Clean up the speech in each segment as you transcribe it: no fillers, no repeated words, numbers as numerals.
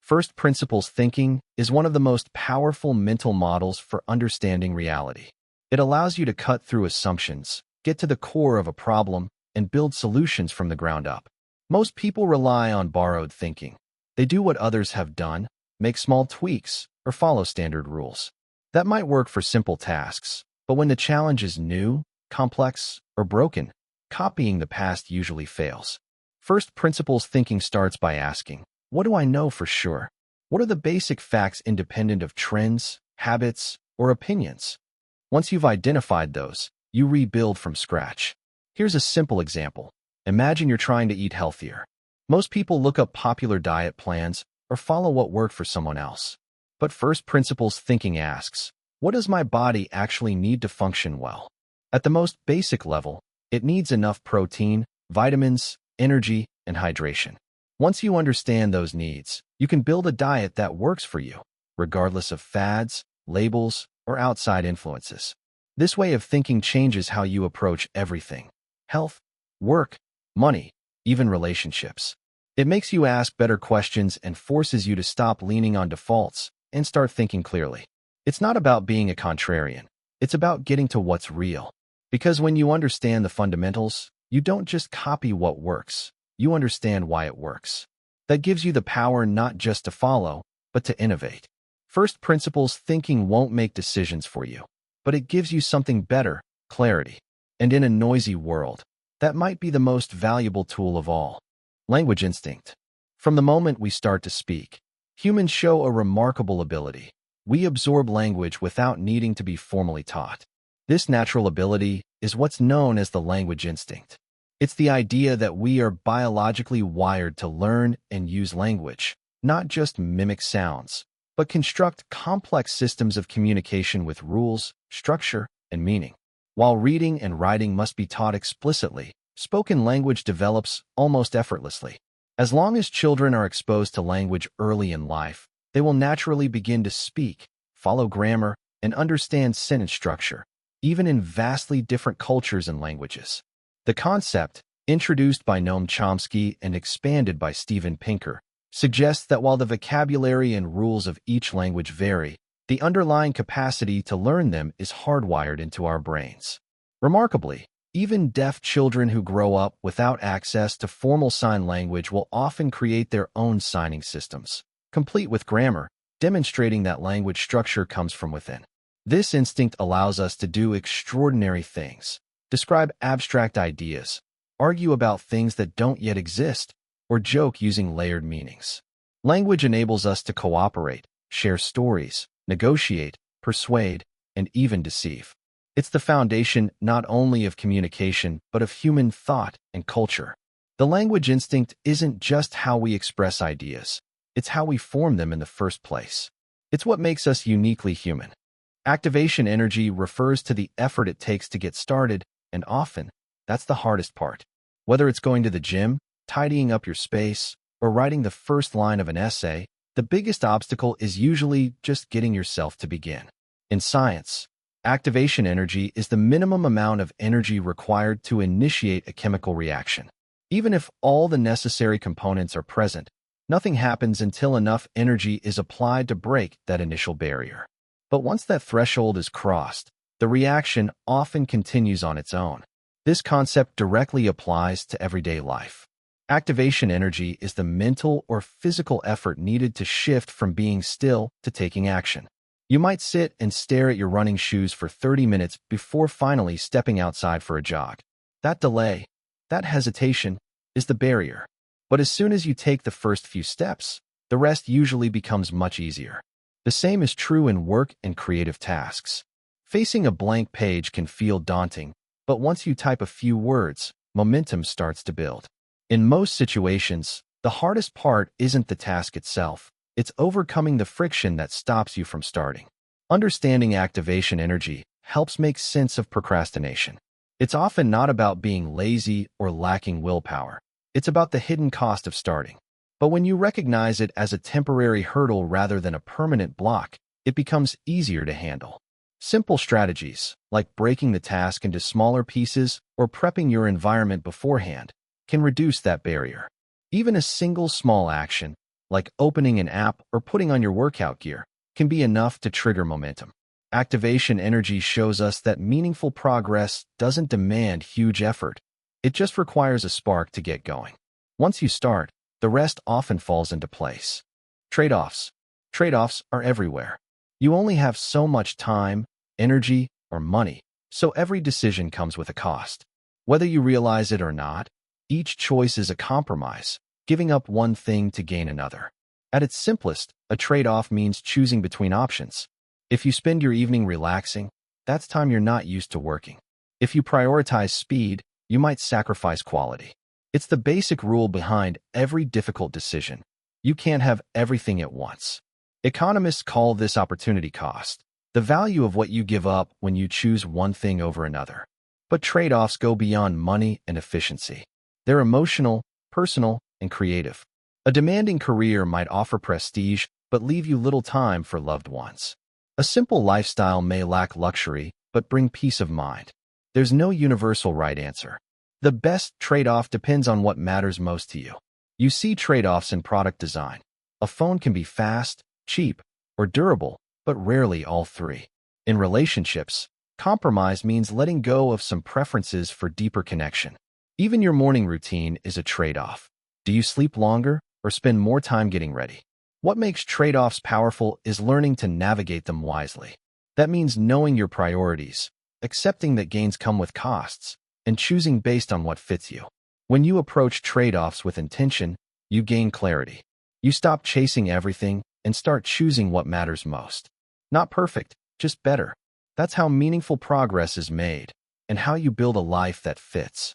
First principles thinking is one of the most powerful mental models for understanding reality. It allows you to cut through assumptions, get to the core of a problem, and build solutions from the ground up. Most people rely on borrowed thinking. They do what others have done, make small tweaks, or follow standard rules. That might work for simple tasks, but when the challenge is new, complex, or broken, copying the past usually fails. First principles thinking starts by asking, what do I know for sure? What are the basic facts independent of trends, habits, or opinions? Once you've identified those, you rebuild from scratch. Here's a simple example. Imagine you're trying to eat healthier. Most people look up popular diet plans or follow what worked for someone else. But first principles thinking asks, what does my body actually need to function well? At the most basic level, it needs enough protein, vitamins, energy, and hydration. Once you understand those needs, you can build a diet that works for you, regardless of fads, labels, or outside influences. This way of thinking changes how you approach everything: health, work, money, even relationships. It makes you ask better questions and forces you to stop leaning on defaults and start thinking clearly. It's not about being a contrarian. It's about getting to what's real. Because when you understand the fundamentals, you don't just copy what works. You understand why it works. That gives you the power not just to follow, but to innovate. First principles thinking won't make decisions for you, but it gives you something better: clarity. And in a noisy world, that might be the most valuable tool of all. Language instinct. From the moment we start to speak, humans show a remarkable ability. We absorb language without needing to be formally taught. This natural ability is what's known as the language instinct. It's the idea that we are biologically wired to learn and use language, not just mimic sounds, but construct complex systems of communication with rules, structure, and meaning. While reading and writing must be taught explicitly, spoken language develops almost effortlessly. As long as children are exposed to language early in life, they will naturally begin to speak, follow grammar, and understand sentence structure, even in vastly different cultures and languages. The concept, introduced by Noam Chomsky and expanded by Steven Pinker, suggests that while the vocabulary and rules of each language vary, the underlying capacity to learn them is hardwired into our brains. Remarkably, even deaf children who grow up without access to formal sign language will often create their own signing systems, complete with grammar, demonstrating that language structure comes from within. This instinct allows us to do extraordinary things: describe abstract ideas, argue about things that don't yet exist, or joke using layered meanings. Language enables us to cooperate, share stories, negotiate, persuade, and even deceive. It's the foundation not only of communication, but of human thought and culture. The language instinct isn't just how we express ideas. It's how we form them in the first place. It's what makes us uniquely human. Activation energy refers to the effort it takes to get started, and often, that's the hardest part. Whether it's going to the gym, tidying up your space, or writing the first line of an essay, the biggest obstacle is usually just getting yourself to begin. In science, activation energy is the minimum amount of energy required to initiate a chemical reaction. Even if all the necessary components are present, nothing happens until enough energy is applied to break that initial barrier. But once that threshold is crossed, the reaction often continues on its own. This concept directly applies to everyday life. Activation energy is the mental or physical effort needed to shift from being still to taking action. You might sit and stare at your running shoes for 30 minutes before finally stepping outside for a jog. That delay, that hesitation, is the barrier. But as soon as you take the first few steps, the rest usually becomes much easier. The same is true in work and creative tasks. Facing a blank page can feel daunting, but once you type a few words, momentum starts to build. In most situations, the hardest part isn't the task itself. It's overcoming the friction that stops you from starting. Understanding activation energy helps make sense of procrastination. It's often not about being lazy or lacking willpower. It's about the hidden cost of starting. But when you recognize it as a temporary hurdle rather than a permanent block, it becomes easier to handle. Simple strategies, like breaking the task into smaller pieces or prepping your environment beforehand, can reduce that barrier. Even a single small action, like opening an app or putting on your workout gear, can be enough to trigger momentum. Activation energy shows us that meaningful progress doesn't demand huge effort. It just requires a spark to get going. Once you start, the rest often falls into place. Trade-offs. Trade-offs are everywhere. You only have so much time, energy, or money, so every decision comes with a cost. Whether you realize it or not, each choice is a compromise, giving up one thing to gain another. At its simplest, a trade-off means choosing between options. If you spend your evening relaxing, that's time you're not used to working. If you prioritize speed, you might sacrifice quality. It's the basic rule behind every difficult decision. You can't have everything at once. Economists call this opportunity cost, the value of what you give up when you choose one thing over another. But trade-offs go beyond money and efficiency. They're emotional, personal, and creative. A demanding career might offer prestige, but leave you little time for loved ones. A simple lifestyle may lack luxury, but bring peace of mind. There's no universal right answer. The best trade-off depends on what matters most to you. You see trade-offs in product design. A phone can be fast, cheap, or durable, but rarely all three. In relationships, compromise means letting go of some preferences for deeper connection. Even your morning routine is a trade-off. Do you sleep longer or spend more time getting ready? What makes trade-offs powerful is learning to navigate them wisely. That means knowing your priorities, accepting that gains come with costs, and choosing based on what fits you. When you approach trade-offs with intention, you gain clarity. You stop chasing everything and start choosing what matters most. Not perfect, just better. That's how meaningful progress is made, and how you build a life that fits.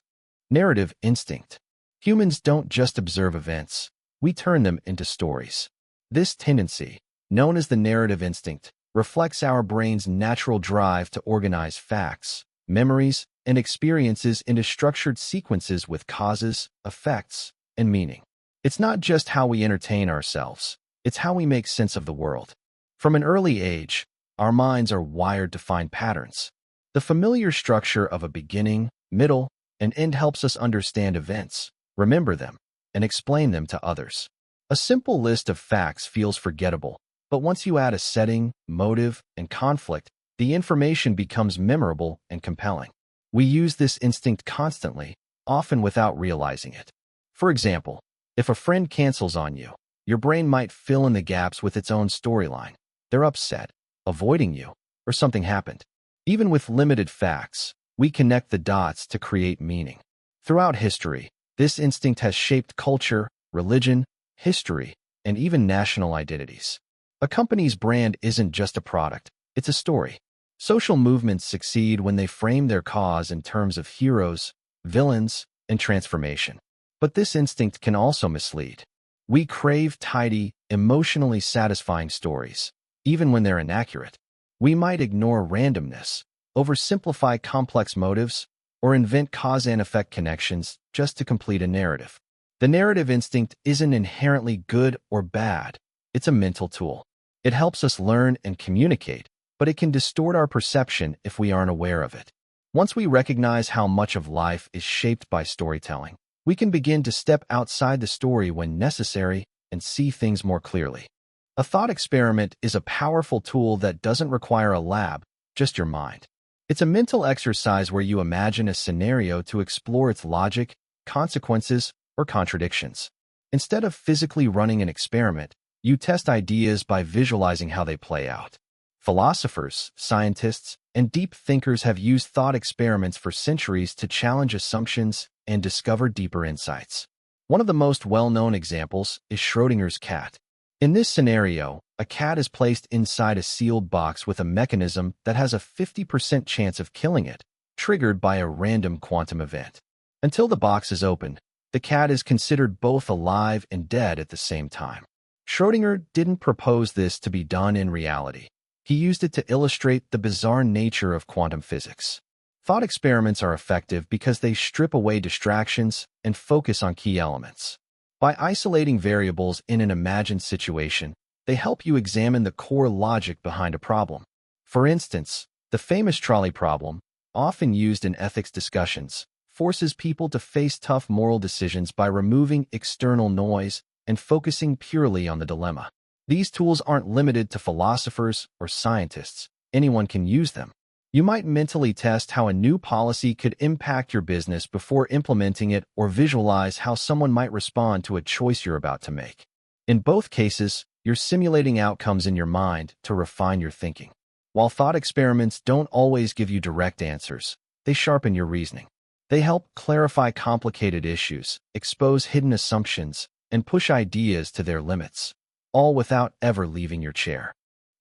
Narrative instinct. Humans don't just observe events, we turn them into stories. This tendency, known as the narrative instinct, reflects our brain's natural drive to organize facts, memories, and experiences into structured sequences with causes, effects, and meaning. It's not just how we entertain ourselves, it's how we make sense of the world. From an early age, our minds are wired to find patterns. The familiar structure of a beginning, middle, and end helps us understand events, remember them, and explain them to others. A simple list of facts feels forgettable, but once you add a setting, motive, and conflict, the information becomes memorable and compelling. We use this instinct constantly, often without realizing it. For example, if a friend cancels on you, your brain might fill in the gaps with its own storyline. They're upset, avoiding you, or something happened. Even with limited facts, we connect the dots to create meaning. Throughout history, this instinct has shaped culture, religion, history, and even national identities. A company's brand isn't just a product, it's a story. Social movements succeed when they frame their cause in terms of heroes, villains, and transformation. But this instinct can also mislead. We crave tidy, emotionally satisfying stories, even when they're inaccurate. We might ignore randomness, oversimplify complex motives, or invent cause and effect connections just to complete a narrative. The narrative instinct isn't inherently good or bad. It's a mental tool. It helps us learn and communicate, but it can distort our perception if we aren't aware of it. Once we recognize how much of life is shaped by storytelling, we can begin to step outside the story when necessary and see things more clearly. A thought experiment is a powerful tool that doesn't require a lab, just your mind. It's a mental exercise where you imagine a scenario to explore its logic, consequences, or contradictions. Instead of physically running an experiment, you test ideas by visualizing how they play out. Philosophers, scientists, and deep thinkers have used thought experiments for centuries to challenge assumptions and discover deeper insights. One of the most well-known examples is Schrödinger's cat. In this scenario, a cat is placed inside a sealed box with a mechanism that has a 50% chance of killing it, triggered by a random quantum event. Until the box is opened, the cat is considered both alive and dead at the same time. Schrödinger didn't propose this to be done in reality. He used it to illustrate the bizarre nature of quantum physics. Thought experiments are effective because they strip away distractions and focus on key elements. By isolating variables in an imagined situation, they help you examine the core logic behind a problem. For instance, the famous trolley problem, often used in ethics discussions, forces people to face tough moral decisions by removing external noise and focusing purely on the dilemma. These tools aren't limited to philosophers or scientists. Anyone can use them. You might mentally test how a new policy could impact your business before implementing it, or visualize how someone might respond to a choice you're about to make. In both cases, you're simulating outcomes in your mind to refine your thinking. While thought experiments don't always give you direct answers, they sharpen your reasoning. They help clarify complicated issues, expose hidden assumptions, and push ideas to their limits, all without ever leaving your chair.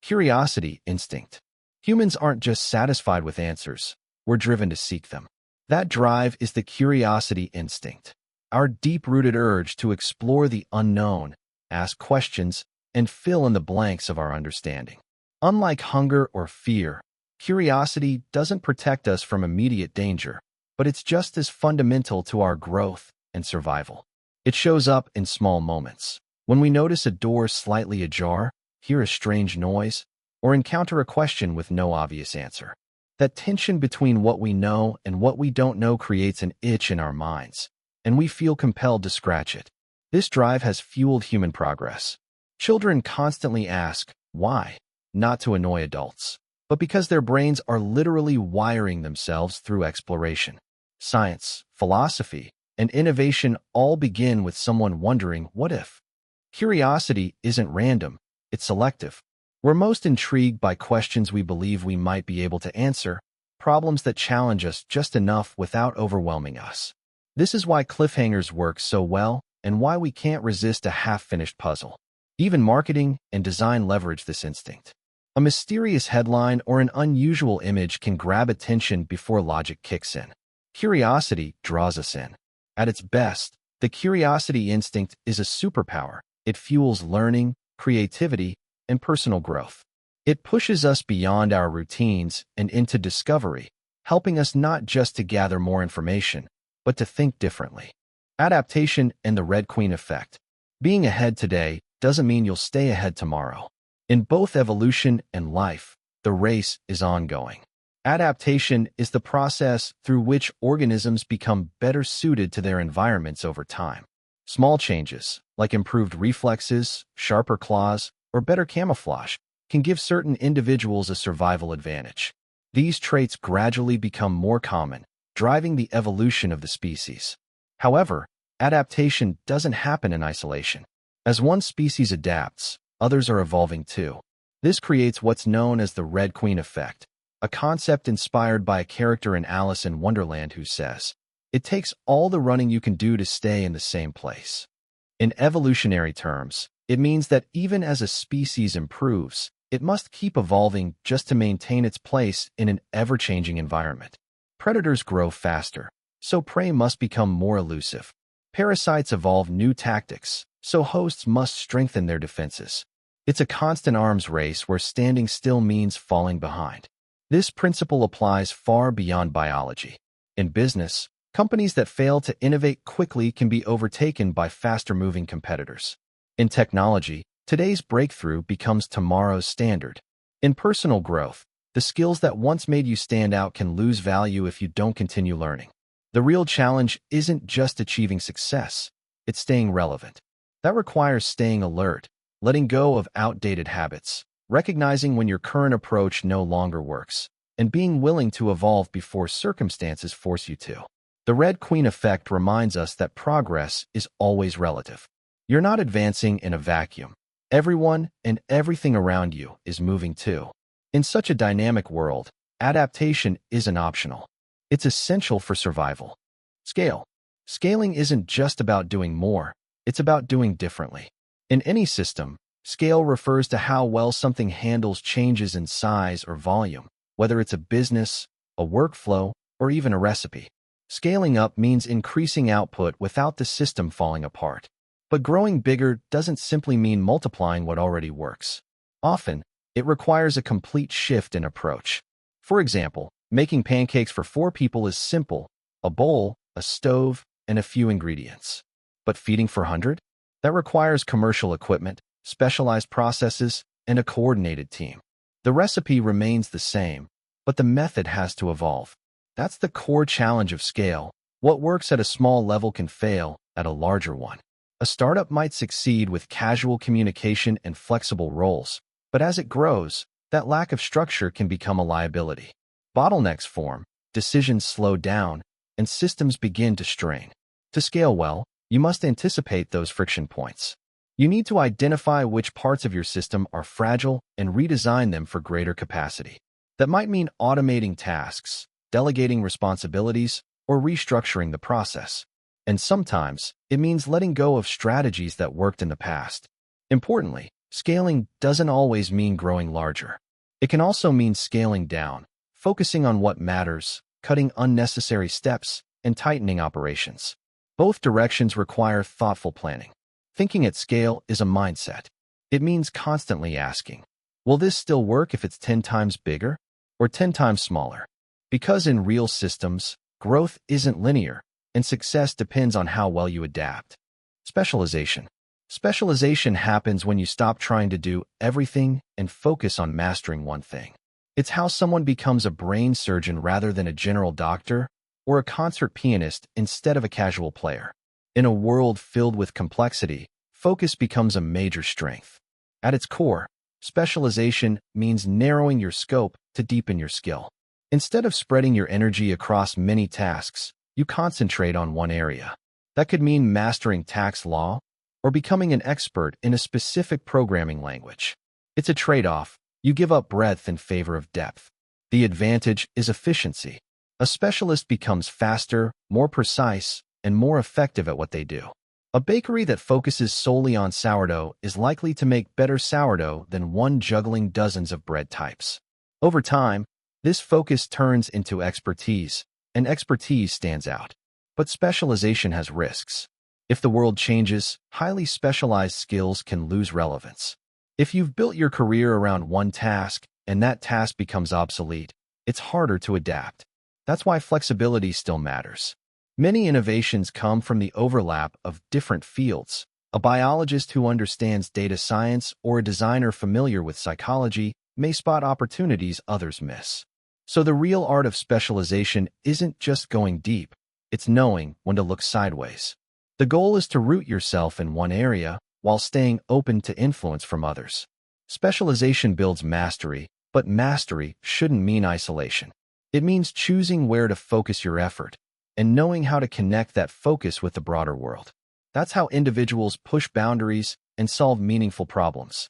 Curiosity instinct. Humans aren't just satisfied with answers, we're driven to seek them. That drive is the curiosity instinct, our deep-rooted urge to explore the unknown, ask questions, and fill in the blanks of our understanding. Unlike hunger or fear, curiosity doesn't protect us from immediate danger, but it's just as fundamental to our growth and survival. It shows up in small moments. When we notice a door slightly ajar, hear a strange noise, or encounter a question with no obvious answer. That tension between what we know and what we don't know creates an itch in our minds, and we feel compelled to scratch it. This drive has fueled human progress. Children constantly ask, why? Not to annoy adults, but because their brains are literally wiring themselves through exploration. Science, philosophy, and innovation all begin with someone wondering, what if? Curiosity isn't random, it's selective. We're most intrigued by questions we believe we might be able to answer, problems that challenge us just enough without overwhelming us. This is why cliffhangers work so well and why we can't resist a half-finished puzzle. Even marketing and design leverage this instinct. A mysterious headline or an unusual image can grab attention before logic kicks in. Curiosity draws us in. At its best, the curiosity instinct is a superpower. It fuels learning, creativity, and personal growth. It pushes us beyond our routines and into discovery, helping us not just to gather more information, but to think differently. Adaptation and the Red Queen effect. Being ahead today doesn't mean you'll stay ahead tomorrow. In both evolution and life, the race is ongoing. Adaptation is the process through which organisms become better suited to their environments over time. Small changes, like improved reflexes, sharper claws, or better camouflage, can give certain individuals a survival advantage. These traits gradually become more common, driving the evolution of the species. However, adaptation doesn't happen in isolation. As one species adapts, others are evolving too. This creates what's known as the Red Queen effect, a concept inspired by a character in Alice in Wonderland who says, "It takes all the running you can do to stay in the same place." In evolutionary terms, it means that even as a species improves, it must keep evolving just to maintain its place in an ever-changing environment. Predators grow faster, so prey must become more elusive. Parasites evolve new tactics, so hosts must strengthen their defenses. It's a constant arms race where standing still means falling behind. This principle applies far beyond biology. In business, companies that fail to innovate quickly can be overtaken by faster-moving competitors. In technology, today's breakthrough becomes tomorrow's standard. In personal growth, the skills that once made you stand out can lose value if you don't continue learning. The real challenge isn't just achieving success, it's staying relevant. That requires staying alert, letting go of outdated habits, recognizing when your current approach no longer works, and being willing to evolve before circumstances force you to. The Red Queen effect reminds us that progress is always relative. You're not advancing in a vacuum. Everyone and everything around you is moving too. In such a dynamic world, adaptation isn't optional. It's essential for survival. Scale. Scaling isn't just about doing more, it's about doing differently. In any system, scale refers to how well something handles changes in size or volume, whether it's a business, a workflow, or even a recipe. Scaling up means increasing output without the system falling apart. But growing bigger doesn't simply mean multiplying what already works. Often, it requires a complete shift in approach. For example, making pancakes for 4 people is simple: a bowl, a stove, and a few ingredients. But feeding for 100? That requires commercial equipment, specialized processes, and a coordinated team. The recipe remains the same, but the method has to evolve. That's the core challenge of scale. What works at a small level can fail at a larger one. A startup might succeed with casual communication and flexible roles, but as it grows, that lack of structure can become a liability. Bottlenecks form, decisions slow down, and systems begin to strain. To scale well, you must anticipate those friction points. You need to identify which parts of your system are fragile and redesign them for greater capacity. That might mean automating tasks, delegating responsibilities, or restructuring the process. And sometimes, it means letting go of strategies that worked in the past. Importantly, scaling doesn't always mean growing larger. It can also mean scaling down, focusing on what matters, cutting unnecessary steps, and tightening operations. Both directions require thoughtful planning. Thinking at scale is a mindset. It means constantly asking, will this still work if it's 10 times bigger or 10 times smaller? Because in real systems, growth isn't linear, and success depends on how well you adapt. Specialization. Specialization happens when you stop trying to do everything and focus on mastering one thing. It's how someone becomes a brain surgeon rather than a general doctor, or a concert pianist instead of a casual player. In a world filled with complexity, focus becomes a major strength. At its core, specialization means narrowing your scope to deepen your skill. Instead of spreading your energy across many tasks, you concentrate on one area. That could mean mastering tax law or becoming an expert in a specific programming language. It's a trade-off. You give up breadth in favor of depth. The advantage is efficiency. A specialist becomes faster, more precise, and more effective at what they do. A bakery that focuses solely on sourdough is likely to make better sourdough than one juggling dozens of bread types. Over time, this focus turns into expertise, and expertise stands out. But specialization has risks. If the world changes, highly specialized skills can lose relevance. If you've built your career around one task and that task becomes obsolete, it's harder to adapt. That's why flexibility still matters. Many innovations come from the overlap of different fields. A biologist who understands data science or a designer familiar with psychology may spot opportunities others miss. So the real art of specialization isn't just going deep, it's knowing when to look sideways. The goal is to root yourself in one area while staying open to influence from others. Specialization builds mastery, but mastery shouldn't mean isolation. It means choosing where to focus your effort and knowing how to connect that focus with the broader world. That's how individuals push boundaries and solve meaningful problems.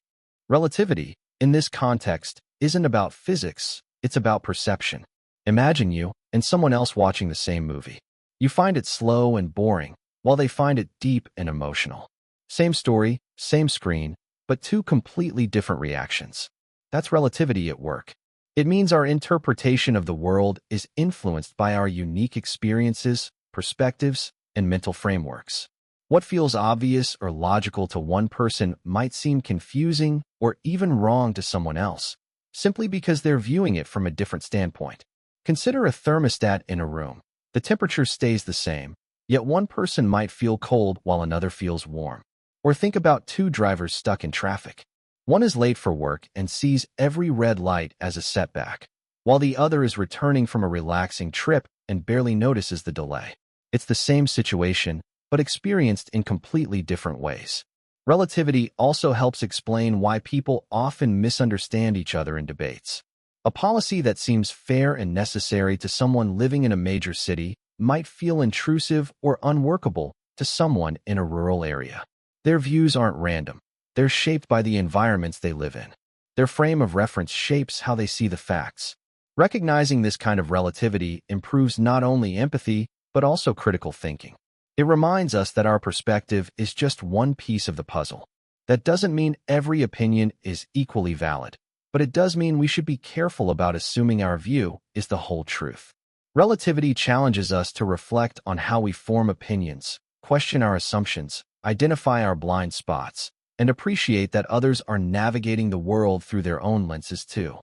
Relativity, in this context, isn't about physics, it's about perception. Imagine you and someone else watching the same movie. You find it slow and boring, while they find it deep and emotional. Same story, same screen, but two completely different reactions. That's relativity at work. It means our interpretation of the world is influenced by our unique experiences, perspectives, and mental frameworks. What feels obvious or logical to one person might seem confusing or even wrong to someone else, simply because they're viewing it from a different standpoint. Consider a thermostat in a room. The temperature stays the same, yet one person might feel cold while another feels warm. Or think about two drivers stuck in traffic. One is late for work and sees every red light as a setback, while the other is returning from a relaxing trip and barely notices the delay. It's the same situation, but experienced in completely different ways. Relativity also helps explain why people often misunderstand each other in debates. A policy that seems fair and necessary to someone living in a major city might feel intrusive or unworkable to someone in a rural area. Their views aren't random. They're shaped by the environments they live in. Their frame of reference shapes how they see the facts. Recognizing this kind of relativity improves not only empathy, but also critical thinking. It reminds us that our perspective is just one piece of the puzzle. That doesn't mean every opinion is equally valid, but it does mean we should be careful about assuming our view is the whole truth. Relativity challenges us to reflect on how we form opinions, question our assumptions, identify our blind spots, and appreciate that others are navigating the world through their own lenses too.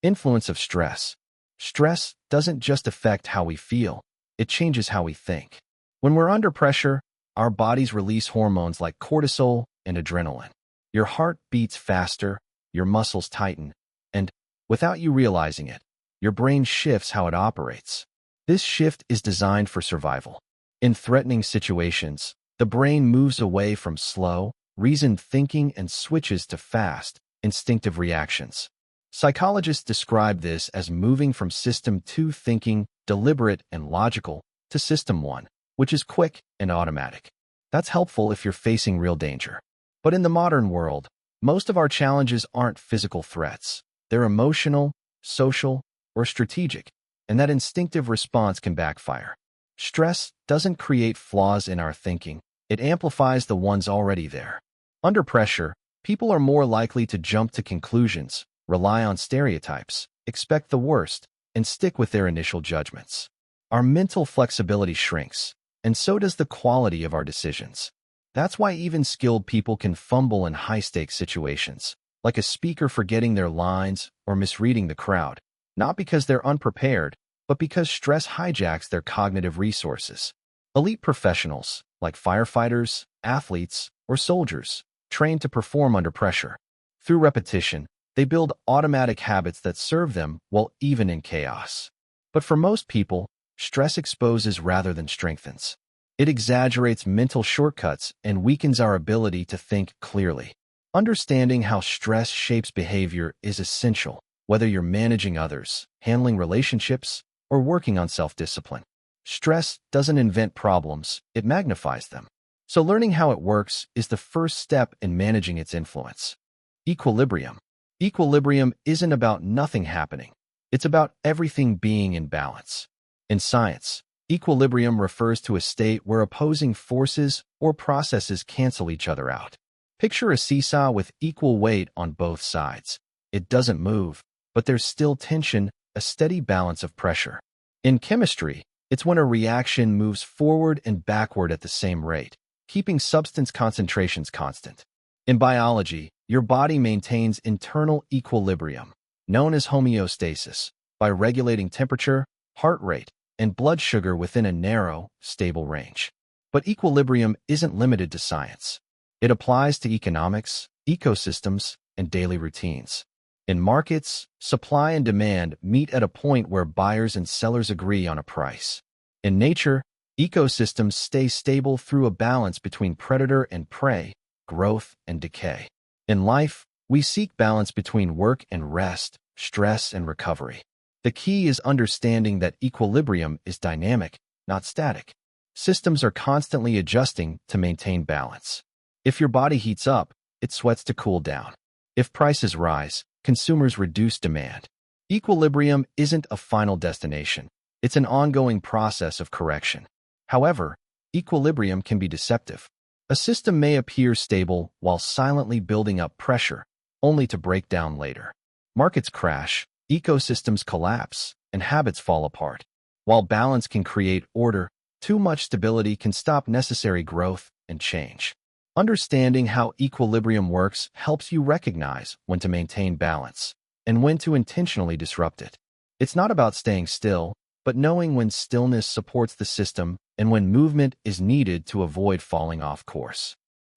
Influence of stress. Stress doesn't just affect how we feel, it changes how we think. When we're under pressure, our bodies release hormones like cortisol and adrenaline. Your heart beats faster, your muscles tighten, and, without you realizing it, your brain shifts how it operates. This shift is designed for survival. In threatening situations, The brain moves away from slow, reasoned thinking and switches to fast, instinctive reactions. Psychologists describe this as moving from System 2 thinking, deliberate and logical, to System 1, which is quick and automatic. That's helpful if you're facing real danger. But in the modern world, most of our challenges aren't physical threats. They're emotional, social, or strategic, and that instinctive response can backfire. Stress doesn't create flaws in our thinking. It amplifies the ones already there. Under pressure, people are more likely to jump to conclusions, rely on stereotypes, expect the worst, and stick with their initial judgments. Our mental flexibility shrinks, and so does the quality of our decisions. That's why even skilled people can fumble in high-stakes situations, like a speaker forgetting their lines or misreading the crowd, not because they're unprepared, but because stress hijacks their cognitive resources. Elite professionals, like firefighters, athletes, or soldiers, train to perform under pressure. Through repetition, they build automatic habits that serve them well even in chaos. But for most people, stress exposes rather than strengthens. It exaggerates mental shortcuts and weakens our ability to think clearly. Understanding how stress shapes behavior is essential, whether you're managing others, handling relationships, or working on self-discipline. Stress doesn't invent problems, it magnifies them. So learning how it works is the first step in managing its influence. Equilibrium. Equilibrium isn't about nothing happening. It's about everything being in balance. In science, equilibrium refers to a state where opposing forces or processes cancel each other out. Picture a seesaw with equal weight on both sides. It doesn't move, but there's still tension, a steady balance of pressure. In chemistry, it's when a reaction moves forward and backward at the same rate, keeping substance concentrations constant. In biology, your body maintains internal equilibrium, known as homeostasis, by regulating temperature, heart rate, and blood sugar within a narrow, stable range. But equilibrium isn't limited to science. It applies to economics, ecosystems, and daily routines. In markets, supply and demand meet at a point where buyers and sellers agree on a price. In nature, ecosystems stay stable through a balance between predator and prey, growth and decay. In life, we seek balance between work and rest, stress and recovery. The key is understanding that equilibrium is dynamic, not static. Systems are constantly adjusting to maintain balance. If your body heats up, it sweats to cool down. If prices rise, consumers reduce demand. Equilibrium isn't a final destination. It's an ongoing process of correction. However, equilibrium can be deceptive. A system may appear stable while silently building up pressure, only to break down later. Markets crash, ecosystems collapse, and habits fall apart. While balance can create order, too much stability can stop necessary growth and change. Understanding how equilibrium works helps you recognize when to maintain balance and when to intentionally disrupt it. It's not about staying still, but knowing when stillness supports the system and when movement is needed to avoid falling off course.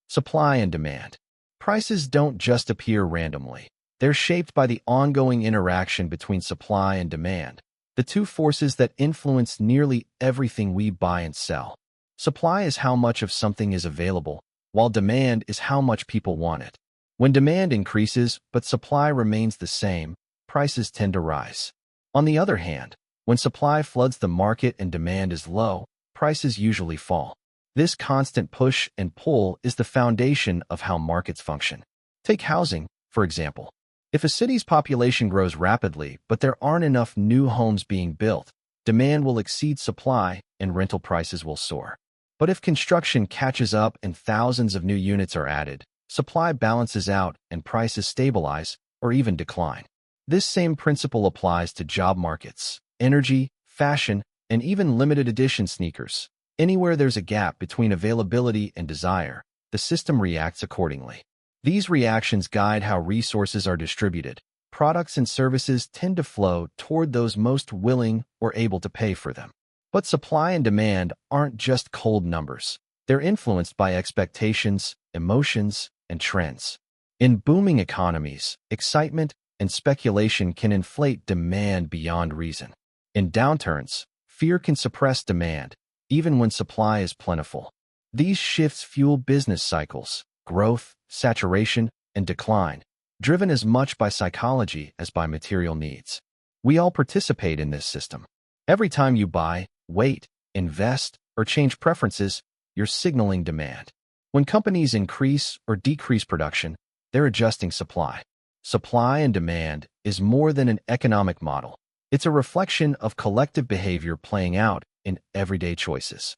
Supply and demand. Prices don't just appear randomly. They're shaped by the ongoing interaction between supply and demand, the two forces that influence nearly everything we buy and sell. Supply is how much of something is available, while demand is how much people want it. When demand increases but supply remains the same, prices tend to rise. On the other hand, when supply floods the market and demand is low, prices usually fall. This constant push and pull is the foundation of how markets function. Take housing, for example. If a city's population grows rapidly but there aren't enough new homes being built, demand will exceed supply and rental prices will soar. But if construction catches up and thousands of new units are added, supply balances out and prices stabilize or even decline. This same principle applies to job markets, energy, fashion, and even limited edition sneakers. Anywhere there's a gap between availability and desire, the system reacts accordingly. These reactions guide how resources are distributed. Products and services tend to flow toward those most willing or able to pay for them. But supply and demand aren't just cold numbers. They're influenced by expectations, emotions, and trends. In booming economies, excitement and speculation can inflate demand beyond reason. In downturns, fear can suppress demand, even when supply is plentiful. These shifts fuel business cycles, growth, saturation, and decline, driven as much by psychology as by material needs. We all participate in this system. Every time you buy, wait, invest, or change preferences, you're signaling demand. When companies increase or decrease production, they're adjusting supply. Supply and demand is more than an economic model. It's a reflection of collective behavior playing out in everyday choices.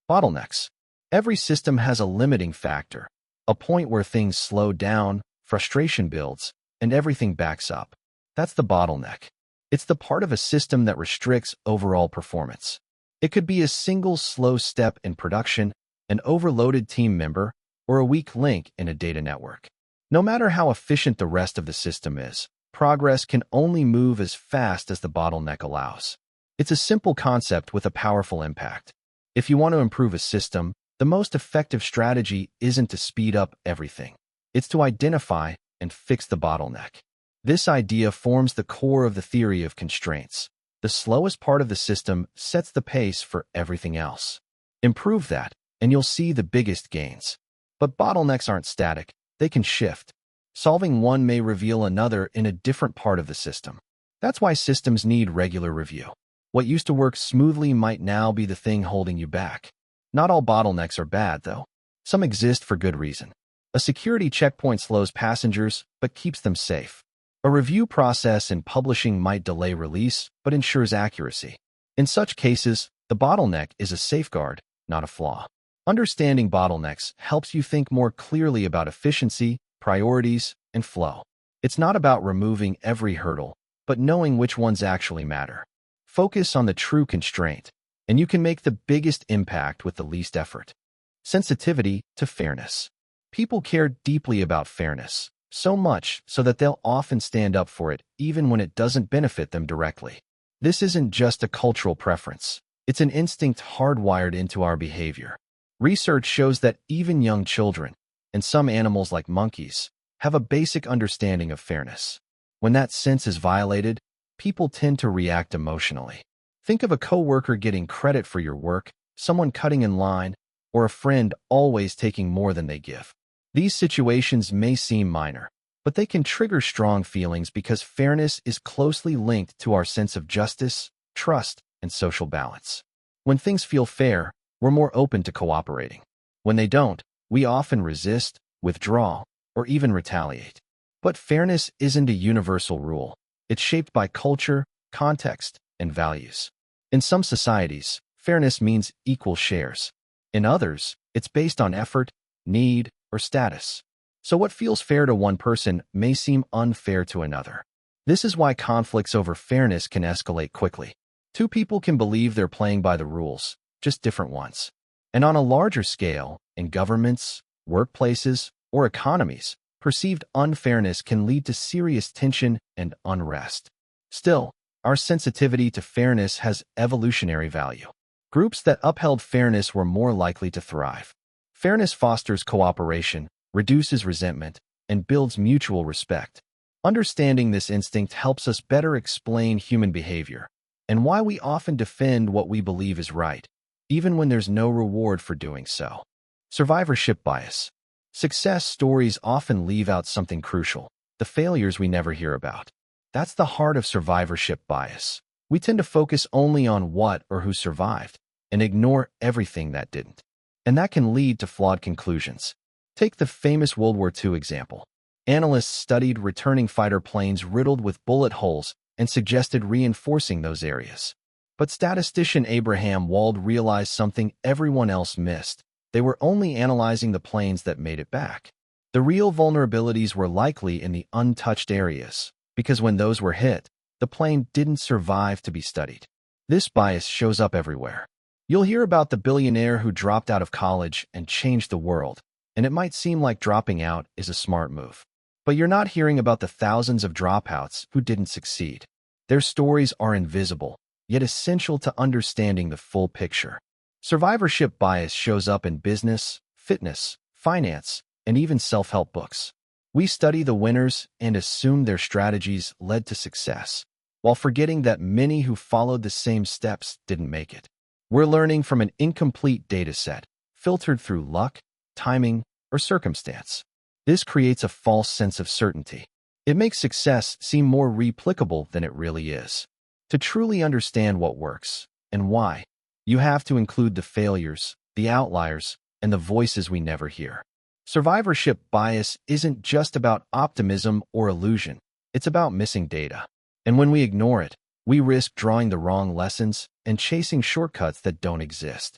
Bottlenecks. Every system has a limiting factor, a point where things slow down, frustration builds, and everything backs up. That's the bottleneck. It's the part of a system that restricts overall performance. It could be a single slow step in production, an overloaded team member, or a weak link in a data network. No matter how efficient the rest of the system is, progress can only move as fast as the bottleneck allows. It's a simple concept with a powerful impact. If you want to improve a system, the most effective strategy isn't to speed up everything. It's to identify and fix the bottleneck. This idea forms the core of the theory of constraints. The slowest part of the system sets the pace for everything else. Improve that, and you'll see the biggest gains. But bottlenecks aren't static. They can shift. Solving one may reveal another in a different part of the system. That's why systems need regular review. What used to work smoothly might now be the thing holding you back. Not all bottlenecks are bad, though. Some exist for good reason. A security checkpoint slows passengers, but keeps them safe. A review process in publishing might delay release, but ensures accuracy. In such cases, the bottleneck is a safeguard, not a flaw. Understanding bottlenecks helps you think more clearly about efficiency, priorities, and flow. It's not about removing every hurdle, but knowing which ones actually matter. Focus on the true constraint, and you can make the biggest impact with the least effort. Sensitivity to fairness. People care deeply about fairness, so much so that they'll often stand up for it even when it doesn't benefit them directly. This isn't just a cultural preference. It's an instinct hardwired into our behavior. Research shows that even young children, and some animals like monkeys, have a basic understanding of fairness. When that sense is violated, people tend to react emotionally. Think of a coworker getting credit for your work, someone cutting in line, or a friend always taking more than they give. These situations may seem minor, but they can trigger strong feelings because fairness is closely linked to our sense of justice, trust, and social balance. When things feel fair, we're more open to cooperating. When they don't, we often resist, withdraw, or even retaliate. But fairness isn't a universal rule. It's shaped by culture, context, and values. In some societies, fairness means equal shares. In others, it's based on effort, need, or status. So what feels fair to one person may seem unfair to another. This is why conflicts over fairness can escalate quickly. Two people can believe they're playing by the rules, just different ones. And on a larger scale, in governments, workplaces, or economies, perceived unfairness can lead to serious tension and unrest. Still, our sensitivity to fairness has evolutionary value. Groups that upheld fairness were more likely to thrive. Fairness fosters cooperation, reduces resentment, and builds mutual respect. Understanding this instinct helps us better explain human behavior and why we often defend what we believe is right, even when there's no reward for doing so. Survivorship bias. Success stories often leave out something crucial, the failures we never hear about. That's the heart of survivorship bias. We tend to focus only on what or who survived and ignore everything that didn't. And that can lead to flawed conclusions. Take the famous World War II example. Analysts studied returning fighter planes riddled with bullet holes and suggested reinforcing those areas. But statistician Abraham Wald realized something everyone else missed. They were only analyzing the planes that made it back. The real vulnerabilities were likely in the untouched areas, because when those were hit, the plane didn't survive to be studied. This bias shows up everywhere. You'll hear about the billionaire who dropped out of college and changed the world, and it might seem like dropping out is a smart move. But you're not hearing about the thousands of dropouts who didn't succeed. Their stories are invisible, yet essential to understanding the full picture. Survivorship bias shows up in business, fitness, finance, and even self-help books. We study the winners and assume their strategies led to success, while forgetting that many who followed the same steps didn't make it. We're learning from an incomplete data set, filtered through luck, timing, or circumstance. This creates a false sense of certainty. It makes success seem more replicable than it really is. To truly understand what works and why, you have to include the failures, the outliers, and the voices we never hear. Survivorship bias isn't just about optimism or illusion. It's about missing data. And when we ignore it, we risk drawing the wrong lessons and chasing shortcuts that don't exist.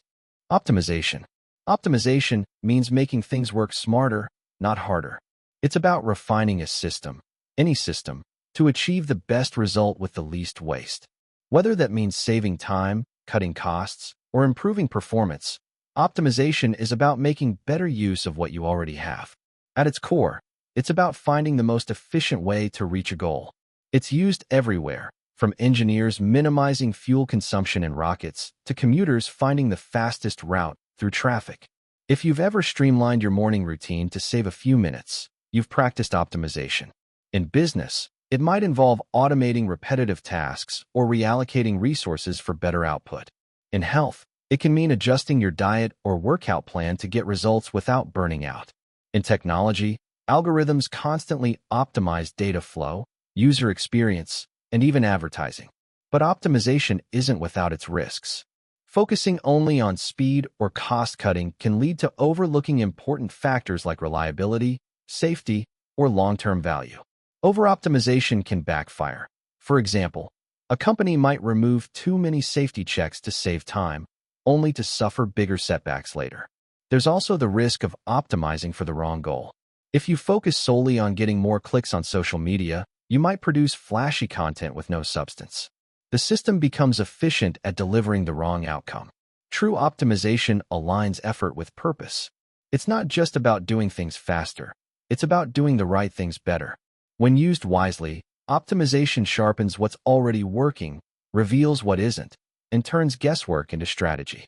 Optimization. Optimization means making things work smarter, not harder. It's about refining a system, any system, to achieve the best result with the least waste. Whether that means saving time, cutting costs, or improving performance, optimization is about making better use of what you already have. At its core, it's about finding the most efficient way to reach a goal. It's used everywhere, from engineers minimizing fuel consumption in rockets to commuters finding the fastest route through traffic. If you've ever streamlined your morning routine to save a few minutes, you've practiced optimization. In business, it might involve automating repetitive tasks or reallocating resources for better output. In health, it can mean adjusting your diet or workout plan to get results without burning out. In technology, algorithms constantly optimize data flow, user experience, and even advertising. But optimization isn't without its risks. Focusing only on speed or cost-cutting can lead to overlooking important factors like reliability, safety, or long-term value. Over-optimization can backfire. For example, a company might remove too many safety checks to save time, only to suffer bigger setbacks later. There's also the risk of optimizing for the wrong goal. If you focus solely on getting more clicks on social media, you might produce flashy content with no substance. The system becomes efficient at delivering the wrong outcome. True optimization aligns effort with purpose. It's not just about doing things faster. It's about doing the right things better. When used wisely, optimization sharpens what's already working, reveals what isn't, and turns guesswork into strategy.